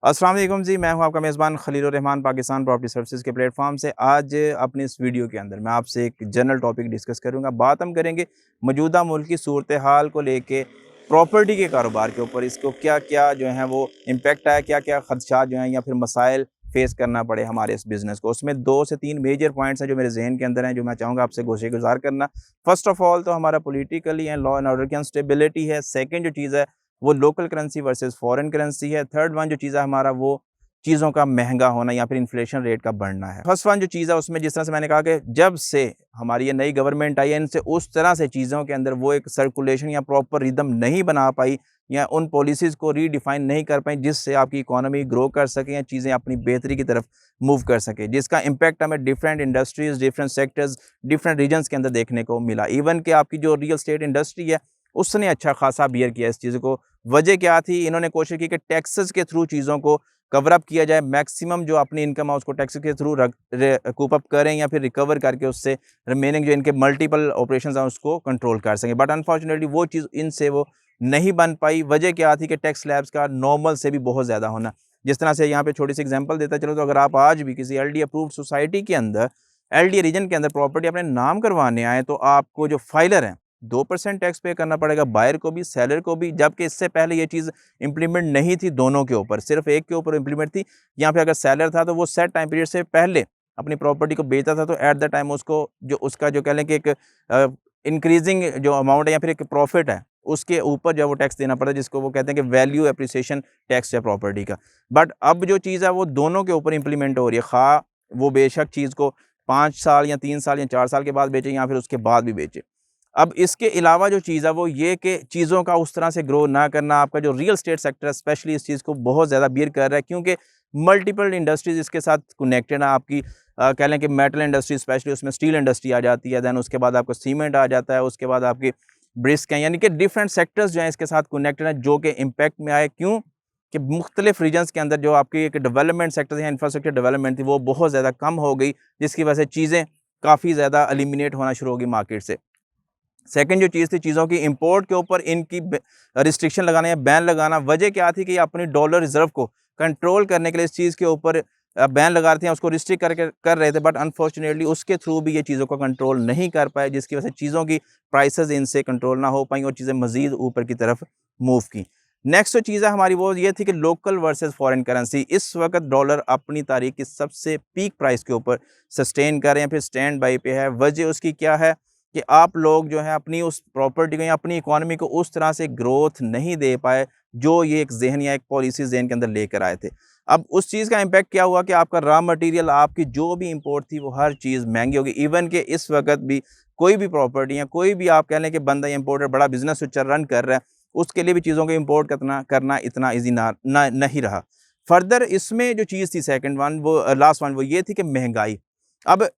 अस्सलाम वालेकुम जी, मैं हूं आपका मेज़बान खलील रहमान पाकिस्तान प्रॉपर्टी सर्विसेज के प्लेटफॉर्म से। आज अपनी इस वीडियो के अंदर मैं आपसे एक जनरल टॉपिक डिस्कस करूंगा। बात हम करेंगे मौजूदा मुल्क की सूरत हाल को लेके, प्रॉपर्टी के कारोबार के ऊपर इसको क्या क्या जो है वो इम्पेक्ट आया, क्या क्या खदशात जो हैं या फिर मसाइल फेस करना पड़े हमारे इस बिज़नेस को। उसमें 2 से 3 मेजर पॉइंट्स हैं जो मेरे जहन के अंदर हैं, जो मैं चाहूँगा आपसे गोशे गुजार करना। फर्स्ट ऑफ ऑल तो हमारा politically and law and order की अनस्टेबिलिटी है। सेकंड जो चीज़ है वो local currency versus foreign currency है। थर्ड वन जो चीज़ है हमारा वो चीज़ों का महंगा होना या फिर इन्फ्लेशन रेट का बढ़ना है। फर्स्ट वन जो चीज़ है उसमें जिस तरह से मैंने कहा कि जब से हमारी ये नई गवर्नमेंट आई है, इनसे उस तरह से चीज़ों के अंदर वो एक सर्कुलेशन या प्रॉपर रिदम नहीं बना पाई या उन पॉलिसीज़ को रीडिफाइन नहीं कर पाई जिससे आपकी इकोनॉमी ग्रो कर सके या चीज़ें अपनी बेहतरी की तरफ मूव कर सके, जिसका इम्पैक्ट हमें different industries, different sectors, different regions के अंदर देखने को मिला। इवन कि आपकी जो रियल एस्टेट इंडस्ट्री है उसने अच्छा खासा बियर किया इस चीज़ को। वजह क्या थी? इन्होंने कोशिश की कि टैक्सेस के थ्रू चीज़ों को कवर अप किया जाए, मैक्सिमम जो अपनी इनकम है उसको टैक्स के थ्रू कूप अप करें या फिर रिकवर करके उससे रिमेनिंग जो इनके मल्टीपल ऑपरेशंस हैं उसको कंट्रोल कर सकें। बट अनफॉर्चुनेटली वो चीज़ इनसे वो नहीं बन पाई। वजह क्या थी? कि टैक्स स्लैब्स का नॉर्मल से भी बहुत ज़्यादा होना। जिस तरह से यहाँ पे छोटी सी एग्जांपल देता चलो, तो अगर आप आज भी किसी एलडी अप्रूव्ड सोसाइटी के अंदर, एलडी रीजन के अंदर प्रॉपर्टी अपने नाम करवाने आए, तो आपको जो फाइलर है 2% टैक्स पे करना पड़ेगा, बायर को भी, सेलर को भी। जबकि इससे पहले ये चीज़ इम्प्लीमेंट नहीं थी दोनों के ऊपर, सिर्फ एक के ऊपर इम्प्लीमेंट थी। यहाँ पे अगर सेलर था तो वो सेट टाइम पीरियड से पहले अपनी प्रॉपर्टी को बेचा था, तो एट द टाइम उसको जो उसका जो कह लें कि एक इंक्रीजिंग जो अमाउंट है या फिर एक प्रॉफिट है उसके ऊपर जो वो टैक्स देना पड़ता है, जिसको वो कहते हैं कि वैल्यू एप्रिसिएशन टैक्स है प्रॉपर्टी का। बट अब जो चीज़ है वो दोनों के ऊपर इंप्लीमेंट हो रही है, खा वो बेशक चीज़ को 5 साल या 3 साल या 4 साल के बाद बेचे या फिर उसके बाद भी बेचे। अब इसके अलावा जो चीज़ है वो ये कि चीज़ों का उस तरह से ग्रो ना करना, आपका जो रियल एस्टेट सेक्टर है स्पेशली इस चीज़ को बहुत ज़्यादा बियर कर रहा है, क्योंकि मल्टीपल इंडस्ट्रीज़ इसके साथ कनेक्टेड है। आपकी कह लें कि मेटल इंडस्ट्री, स्पेशली उसमें स्टील इंडस्ट्री आ जाती है, दैन उसके बाद आपको सीमेंट आ जाता है, उसके बाद आपकी ब्रिक्स हैं, यानी कि डिफरेंट सेक्टर्स जो हैं इसके साथ कनेक्टेड हैं, जो कि इम्पैक्ट में आए। क्यों? कि मुख्तलिफ रीजन्स के अंदर जो आपकी एक डेवलपमेंट सेक्टर या इंफ्रास्ट्रक्चर डेवलपमेंट थी वो बहुत ज़्यादा कम हो गई, जिसकी वजह से चीज़ें काफ़ी ज़्यादा एलिमिनेट होना शुरू हो गई मार्केट से। सेकंड जो चीज़ थी चीज़ों की इंपोर्ट के ऊपर इनकी रिस्ट्रिक्शन लगाना या बैन लगाना। वजह क्या थी? कि अपनी डॉलर रिजर्व को कंट्रोल करने के लिए इस चीज़ के ऊपर बैन लगा रहे थे, उसको रिस्ट्रिक्ट करके कर रहे थे। बट अनफॉर्चुनेटली उसके थ्रू भी ये चीज़ों को कंट्रोल नहीं कर पाए, जिसकी वजह से चीज़ों की प्राइसेस इनसे कंट्रोल ना हो पाई और चीज़ें मज़ीद ऊपर की तरफ मूव की। नेक्स्ट जो चीज़ है हमारी वो ये थी कि लोकल वर्सेस फॉरेन करेंसी। इस वक्त डॉलर अपनी तारीख की सबसे पीक प्राइस के ऊपर सस्टेन कर रहे हैं, फिर स्टैंड बाई पे है। वजह उसकी क्या है? कि आप लोग जो है अपनी उस प्रॉपर्टी को या अपनी इकोनॉमी को उस तरह से ग्रोथ नहीं दे पाए जो ये एक ज़हन या एक पॉलिसी ज़हन के अंदर लेकर आए थे। अब उस चीज़ का इम्पैक्ट क्या हुआ? कि आपका रॉ मटेरियल, आपकी जो भी इंपोर्ट थी वो हर चीज़ महंगी होगी। इवन कि इस वक्त भी कोई भी प्रॉपर्टी या कोई भी आप कह लें कि बंदा या इंपोर्टर बड़ा बिजनेस रन कर रहा है, उसके लिए भी चीज़ों को इम्पोर्ट करना करना इतना ईजी ना नहीं रहा। फर्दर इसमें जो चीज़ थी सेकंड वन वो लास्ट वन वो ये थी कि महंगाई। अब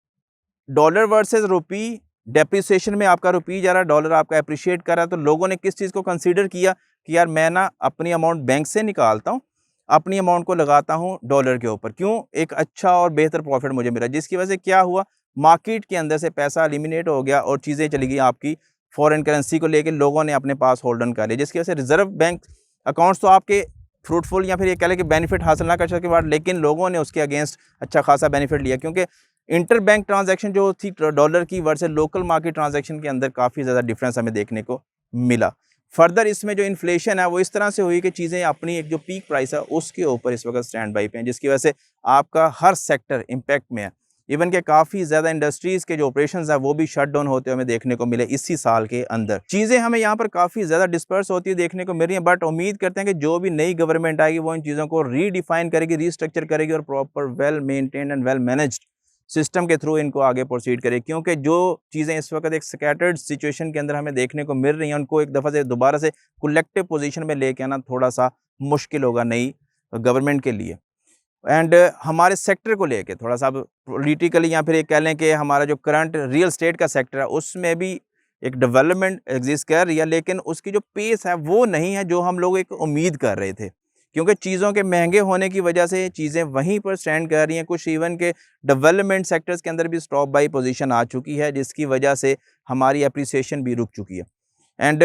डॉलर वर्सेस रुपी डेप्रिसिएशन में आपका रुपी जा रहा है, डॉलर आपका एप्रिशिएट कर रहा है, तो लोगों ने किस चीज़ को कंसीडर किया कि यार मैं ना अपनी अमाउंट बैंक से निकालता हूँ, अपनी अमाउंट को लगाता हूँ डॉलर के ऊपर। क्यों? एक अच्छा और बेहतर प्रॉफिट मुझे मिला, जिसकी वजह से क्या हुआ? मार्केट के अंदर से पैसा एलिमिनेट हो गया और चीज़ें चली गई आपकी फॉरेन करेंसी को लेके, लोगों ने अपने पास होल्ड ऑन कर लिया, जिसकी वजह से रिजर्व बैंक अकाउंट्स तो आपके फ्रूटफुल या फिर ये कह लें कि बेनिफिट हासिल ना कर सके बाद, लेकिन लोगों ने उसके अगेंस्ट अच्छा खासा बेनिफिट लिया, क्योंकि इंटर बैंक ट्रांजैक्शन जो थी डॉलर की वर्सेस लोकल मार्केट ट्रांजैक्शन के अंदर काफ़ी ज़्यादा डिफरेंस हमें देखने को मिला। फर्दर इसमें जो इन्फ्लेशन है वो इस तरह से हुई कि चीज़ें अपनी एक जो पीक प्राइस है उसके ऊपर इस वक्त स्टैंड बाई पे हैं, जिसकी वजह से आपका हर सेक्टर इम्पैक्ट में है। इवन के काफ़ी ज़्यादा इंडस्ट्रीज़ के जो ऑपरेशंस हैं वो भी शट डाउन होते हुए हमें देखने को मिले इसी साल के अंदर। चीज़ें हमें यहाँ पर काफ़ी ज़्यादा डिस्पर्स होती है देखने को मिल रही हैं, बट उम्मीद करते हैं कि जो भी नई गवर्नमेंट आएगी वो इन चीज़ों को रीडिफाइन करेगी, रीस्ट्रक्चर करेगी और proper well maintained and well managed system के थ्रू इनको आगे प्रोसीड करें। क्योंकि जो चीज़ें इस वक्त एक स्कैटर्ड सिचुएशन के अंदर हमें देखने को मिल रही हैं, उनको एक दफ़ा से दोबारा से कलेक्टिव पोजीशन में लेके आना थोड़ा सा मुश्किल होगा नई गवर्नमेंट के लिए। एंड हमारे सेक्टर को लेके थोड़ा सा अब पॉलिटिकली या फिर ये कह लें कि हमारा जो करंट रियल एस्टेट का सेक्टर है उसमें भी एक डेवलपमेंट एग्जिस्ट कर रही है, लेकिन उसकी जो पेस है वो नहीं है जो हम लोग एक उम्मीद कर रहे थे, क्योंकि चीज़ों के महंगे होने की वजह से चीज़ें वहीं पर स्टैंड कर रही हैं। कुछ इवन के डेवलपमेंट सेक्टर्स के अंदर भी स्टॉप बाई पोजीशन आ चुकी है, जिसकी वजह से हमारी अप्रिसिएशन भी रुक चुकी है। एंड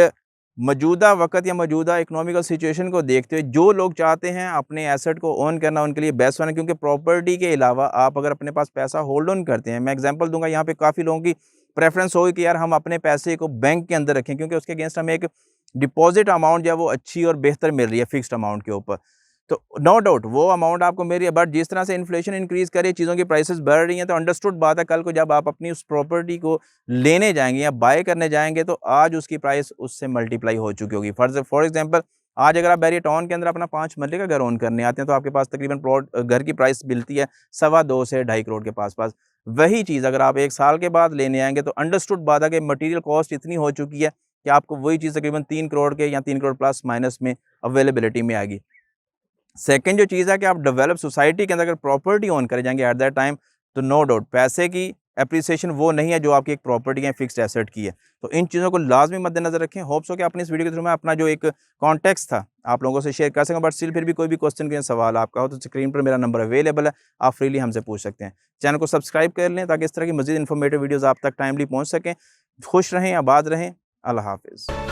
मौजूदा वक़्त या मौजूदा इकोनॉमिकल सिचुएशन को देखते हुए जो लोग चाहते हैं अपने एसेट को ओन करना उनके लिए बेस्ट वन है, क्योंकि प्रॉपर्टी के अलावा आप अगर अपने पास पैसा होल्ड ऑन करते हैं, मैं एग्जांपल दूंगा, यहाँ पे काफ़ी लोगों की प्रेफरेंस होगी कि यार हम अपने पैसे को बैंक के अंदर रखें, क्योंकि उसके अगेंस्ट हमें एक डिपॉजिट अमाउंट जो है वो अच्छी और बेहतर मिल रही है फिक्स्ड अमाउंट के ऊपर। तो नो डाउट वो अमाउंट आपको मिल रही है, बट जिस तरह से इन्फ्लेशन इंक्रीज़ कर रही है, चीज़ों की प्राइसेस बढ़ रही हैं, तो अंडरस्टूड बात है कल को जब आप अपनी उस प्रॉपर्टी को लेने जाएँगे या बाय करने जाएँगे तो आज उसकी प्राइस उससे मल्टीप्लाई हो चुकी होगी। फॉर एग्ज़ाम्पल आज अगर आप बैरियर टाउन के अंदर अपना 5 मरले का घर ओन करने आते हैं तो आपके पास तकरीबन घर की प्राइस मिलती है 2.25 से 2.5 करोड़ के पास-पास। वही चीज़ अगर आप 1 साल के बाद लेने आएँगे तो अंडरस्टूड बात है कि मटीरियल कॉस्ट इतनी हो चुकी है कि आपको वही चीज़ तकरीबन 3 करोड़ के या 3 करोड़ प्लस माइनस में अवेलेबिलिटी में आएगी। सेकंड जो चीज़ है कि आप डेवलप सोसाइटी के अंदर अगर प्रॉपर्टी ओन करे जाएँगे एट दैट टाइम, तो नो डाउट पैसे की एप्रिसिएशन वो नहीं है जो आपकी एक प्रॉपर्टी या फिक्स्ड एसेट की है। तो इन चीज़ों को लाज़मी मद्देनज़र रखें। होप्स हो कि अपनी इस वीडियो के थ्रू मैं अपना जो एक कॉन्टेक्स्ट था आप लोगों से शेयर कर सकूँ, बट स्टिल फिर भी कोई भी क्वेश्चन या सवाल आपका हो तो स्क्रीन पर मेरा नंबर अवेलेबल है, आप फ्रीली हमसे पूछ सकते हैं। चैनल को सब्सक्राइब कर लें ताकि इस तरह की मज़ीद इन्फॉर्मेटिव वीडियोज़ आप तक टाइमली पहुँच सकें। खुश रहें, आबाद रहें। अल्लाह हाफ़िज़।